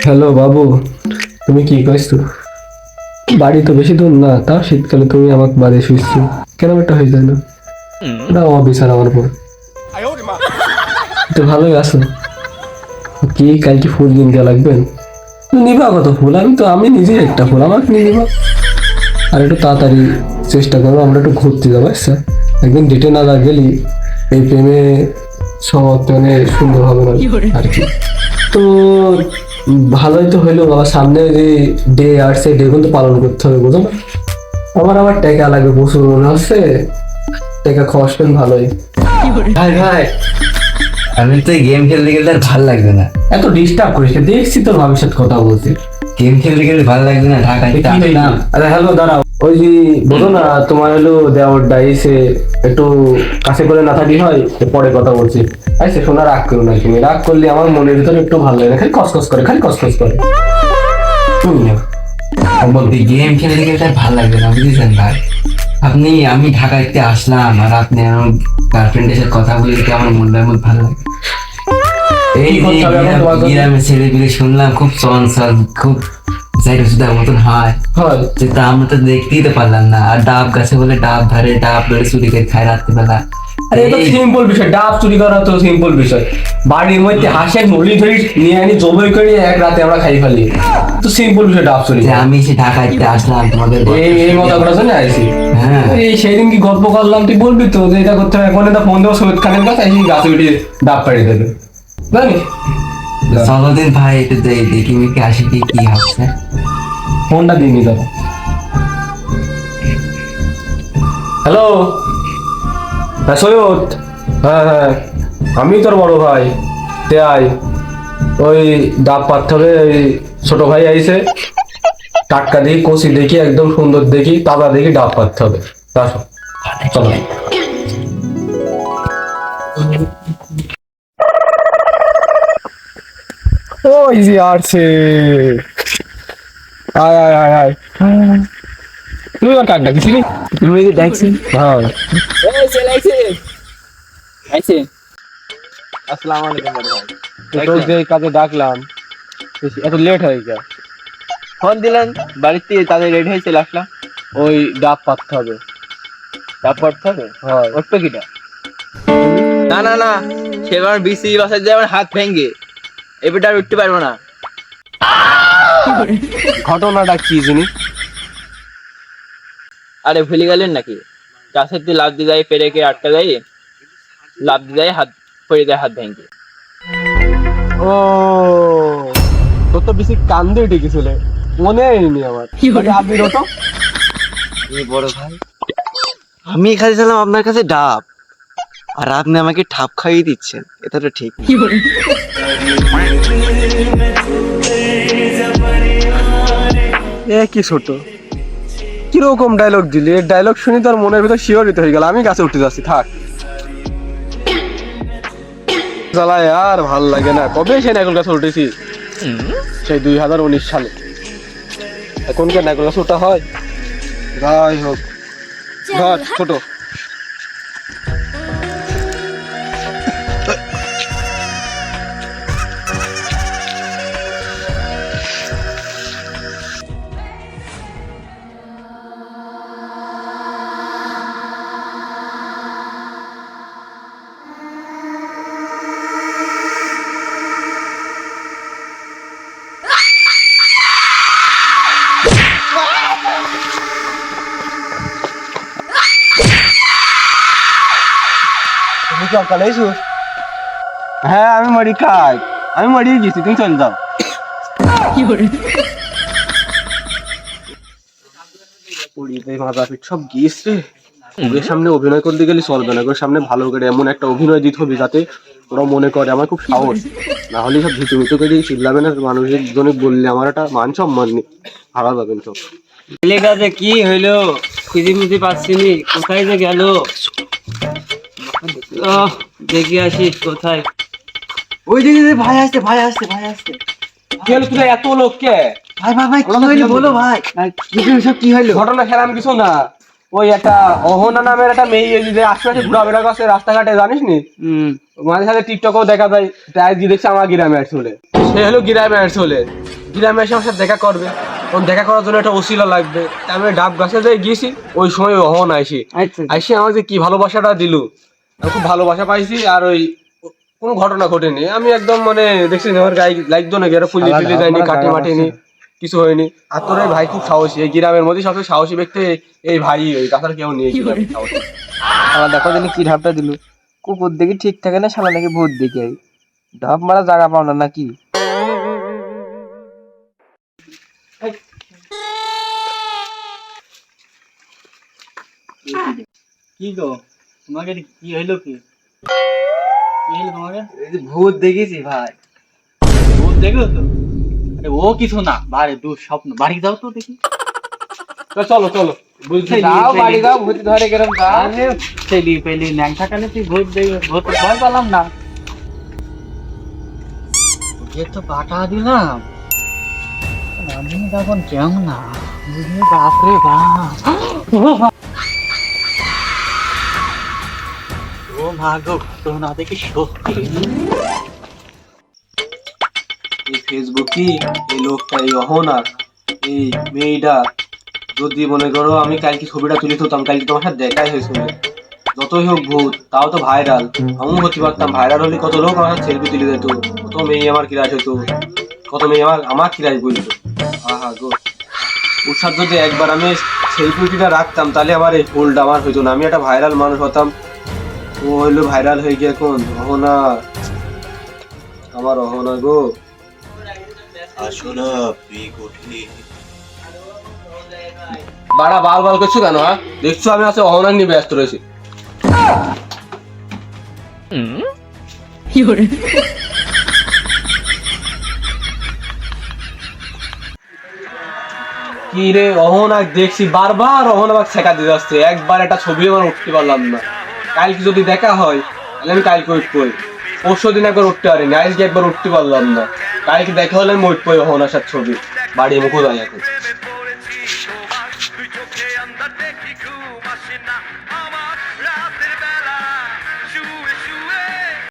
Hello বাবু, তুমি কি করছো? বাড়ি তো বেশি দূর না, তাও শীতকালে তুমি আমাকে বাড়ি শুইছো কেন? একটা হয়ে যায় না? না অবিচার আমার পর। তো ভালোই আছো? কি কালকে ফুল কিনতে দেওয়া লাগবেন? নিবা কত ফুল? আমি নিজেই একটা ফুল, আমাকে নিয়ে নিবা। আর একটু তাড়াতাড়ি চেষ্টা করো, আমরা একটু ঘুরতে যাবো। আচ্ছা, একদিন ডেটে না গেলি এই প্রেমে সমাপ্তি মানে সুন্দর হবে না আর কি। তো ভালোই তো হইলো বাবা, সামনে যে ডে আর সেই ডে কিন্তু পালন করতে হবে, বুঝো না? আবার টাকা লাগবে প্রচুর মনে হচ্ছে। টাকা খরচবেন ভালোই। ভাই ভাই, আমি তো গেম খেলতে গেলে আর ভাল লাগবে না। এত ডিস্টার্ব করিস না, দেখছি তোর ভবিষ্যৎ কথা বলছি। গেম খেলতে গেলে ভাল লাগবে না, ঢাকায় না আরে হ্যালো দাঁড়াও, ওই যে বলো না তোমার হলো দেওয়ারটা এসে একটু কাছে করে না থাকি হয়, পরে কথা বলছি। আচ্ছা শোনা, রাগ করো না, তুমি রাগ করলে আমার মনের ভিতরে একটু ভালো লাগে না, খালি কসকস করে, খালি কসকস করে। বলতে গেম খেলতে গেলে আর ভাল লাগবে না, বুঝেছেন ভাই? আমি ঢাকাইতে আসলাম আর আপনি আমার গার্লফ্রেন্ডের সাথে কথা বলে আমার মনটার মধ্যে ভালো লাগে। এই যে গ্রামের ছেলে পেলে শুনলাম খুব চঞ্চল, খুব জাইরুদার মতন হয়। তা আমরা তো দেখতেই তো পারলাম না। আর ডাব গাছে বলে ডাব ধরে, ডাব ধরে চুরি করে খায় রাত্রিবেলা। আরে এটা সিম্পল বিষয়, ডাব চুরি করা তো সিম্পল বিষয়। বাড়ির মধ্যে হাঁসের মুরগি ধরি নিয়ে আনি জবাই করে এক রাতে আমরা খাই ফেলি, তো সিম্পল বিষয় ডাব চুরি। আমি সে ঢাকাইতে আসলাম তোমাদের এই মজা করার জন্য আইছি। হ্যাঁ, এই সেদিন কি গল্প করলাম, তুই বলবি তো যে এটা করতে হবে, এখন এটা ফোন দেবো সৈয়দ খানের কাছে, এই গাছে উঠে ডাব পাড়িয়ে দেবে, জানিস? চলদিন ভাই একটু দেখি মিকি আসি কি কি হচ্ছে। ফোনটা দিয়ে নি দাও। হ্যালো, হ্যাঁ সৈয়দ, হ্যাঁ হ্যাঁ আমি তোর বড় ভাই। তে আয়, ওই ডাব পাড়তে হবে, ওই ছোট ভাই আইছে, টাটকা দেখি, কচি দেখি, একদম সুন্দর দেখি, তাজা দেখি ডাব পাড়তে হবে। আসো চলো। ওই যে আসছে, আয় আয় আয় আয়। তুই আর কাক ডাকছিলি? তুমি কি দেখছি? হ্যাঁ আসসালামু আলাইকুম বড় ভাই। তোর যে কাজে ডাকলাম, এত লেট হয়ে গেল। ফোন দিলেন বাড়িতে, তাদের রেডি হয়ে চলে আসলাম। ওই ডাব পাততে হবে। ডাব পড়তে হবে, হয় উঠবে কিটা? না না না, সেবার বিসি বাসে যে আমার হাত ভেঙে এবারটা আর উঠতে পারবো না। ঘটনাটা কি জিনিস? আরে ভুলে গেলেন নাকি? গাছের দিয়ে লাফ দিয়ে যায়, পেরেকে আটকা যায়, লাফ দিয়ে যায়, হাত পড়ে যায়, হাত ভেঙে। ও তোর তো বেশি কান্দে ডেকেছিল, মনে হয়নি আমার। আপনি তো বড় ভাই, আমি খাইছিলাম আপনার কাছে ডাব, আর আপনি আমাকে ঠাপ খাইয়ে দিচ্ছেন, এটা তো ঠিক। কি ছোট, কিরকম ডায়লগ দিলি? এর ডায়লগ শুনি তোর মনের ভিতর শিহরিত হয়ে গেল। আমি গাছে উঠতে যাচ্ছি, থাক। জ্বালায় আর ভাল লাগে না। কবে সেই নাইকল গাছে উঠেছি? সেই 2019 সালে। এখন কি নাইকল গাছে ওঠা হয়? যাই হোক, ধর ছোট। হ্যাঁ আমি মরি খাই, আমি মরিয়ে গেছি, তুমি চলে যাও। সব গিয়েছে। ওদের সামনে অভিনয় করতে গেলে চলবে না, ওদের সামনে ভালো করে এমন একটা অভিনয় দিতে হবে যাতে ওরা মনে করে আমার খুব সাহস। না হলে সব ভিতু ভিতু করে চিল্লাবে না, মানুষের জন্য বললে আমার একটা মান সম্মান নেই, হারা যাবেন সব। ছেলেটাতে কি হইলো? খুঁজি মুজি পাচ্ছিনি, কোথায় যে গেল? দেখি আসি কোথায়। ওই দিকে ভাই আসছে, ভাই আসছে, ভাই আসছে। কি হলো তুই এত লোককে? ভাই ভাই ভাই, কি হইলো বলো ভাই, সব কি হইলো? ঘটনা খেলাম কিছু না, ওই একটা অহনা নামের একটা মেয়ে যে আশেপাশে ঘোরাফেরা করছে রাস্তাঘাটে, জানিস নি? মাঝে সাথে টিকটকেও দেখা যায়, প্রায় গিয়ে দেখছি আমার গ্রামে আসলে, সে হলো গ্রামে আসলে, গ্রামে এসে আমার সাথে দেখা করবে, ওর দেখা করার জন্য একটা ওসিলা লাগবে। তাই আমি ডাব গাছে যাই গিয়েছি, ওই সময় অহন আইসি আইসি আমাকে কি ভালোবাসাটা দিল, আমি খুব ভালোবাসা পাইছি। আর ওই কোনো ঘটনা ঘটেনি, আমি একদম মানে দেখছি আমার গায়ে লাগতো নাকি, একটা ফুলি টুলি যায়নি, কাটি মাটিনি, কিছু হয়নি। আর তোর এই ভাই খুব সাহসী, এই গ্রামের মধ্যে সবচেয়ে সাহসী ব্যক্তি এই ভাই, ওই তাছাড়া কেউ নেই সাহসী। শালা দেখো জানি কি ঢাপটা দিল, কুকুর দেখি ঠিক থাকে না, শালা নাকি ভূত দেখি ঢাপ মারা জায়গা পাও না নাকি? কি গো তোমাকে কি হইলো, কি হইলো তোমাকে? ভূত দেখেছি ভাই। ভূত দেখলো তো? আরে ও কিছু না, বাড়ি দুঃস্বপ্ন। বাড়ি যাও তো দেখি। তো চলো চলো, বুঝছি যাও বাড়ি যাও, ভূত ধরে গেলাম যাও। আরে ছেলি পেলি ন্যাংটা কালে তুই ভূত দেখবে, ভূত ভয় পেলাম না। ওকে তো বাটা দিলাম, আমি তখন কেমন না, বাপরে বাপ। ও মা গো, তো না দেখি সত্যি। এই ফেসবুকে এই লোকটা, এই অহনার এই মেয়েটা, যদি মনে করো আমি কালকে ছবিটা তুলে ধরতাম, কালকে তোমার সাথে দেখাই হয়েছিল, যতই হোক ভূত তাও তো ভাইরাল, আমিও হতে পারতাম, ভাইরাল হলে কত লোক আমার সাথে সেলফি তুলে দিত, কত মেয়ে আমার কিরাশ হইতো, কত মেয়ে আমার কিরাশ বলতো। আহা গো, ওর সাথে যদি একবার আমি সেলফিটা রাখতাম, তাহলে আমার এই ভুলটা আমার হইতো না, আমি একটা ভাইরাল মানুষ হতাম। ও হইলো ভাইরাল হয়ে গিয়ে এখন অহনা, আমার অহনা গো। বাড়া বাল বাল করছো কেন? হ্যাঁ দেখছো আমি আছে অহনার নিয়ে ব্যস্ত রয়েছি। কি রে অহনাক দেখছি বারবার, অহনাক ছেকা দিয়ে যাচ্ছে, একবার একটা ছবি আমার উঠতে পারলাম না। কালকে যদি দেখা হয় তাহলে আমি কালকে উঠবই, পরশু দিন একবার উঠতে পারিনি, আজকে একবার উঠতে পারলাম না, কালকে দেখা হলে আমি উঠবই অহনার সাথে ছবি, বাড়ি মুখো যাই এখন।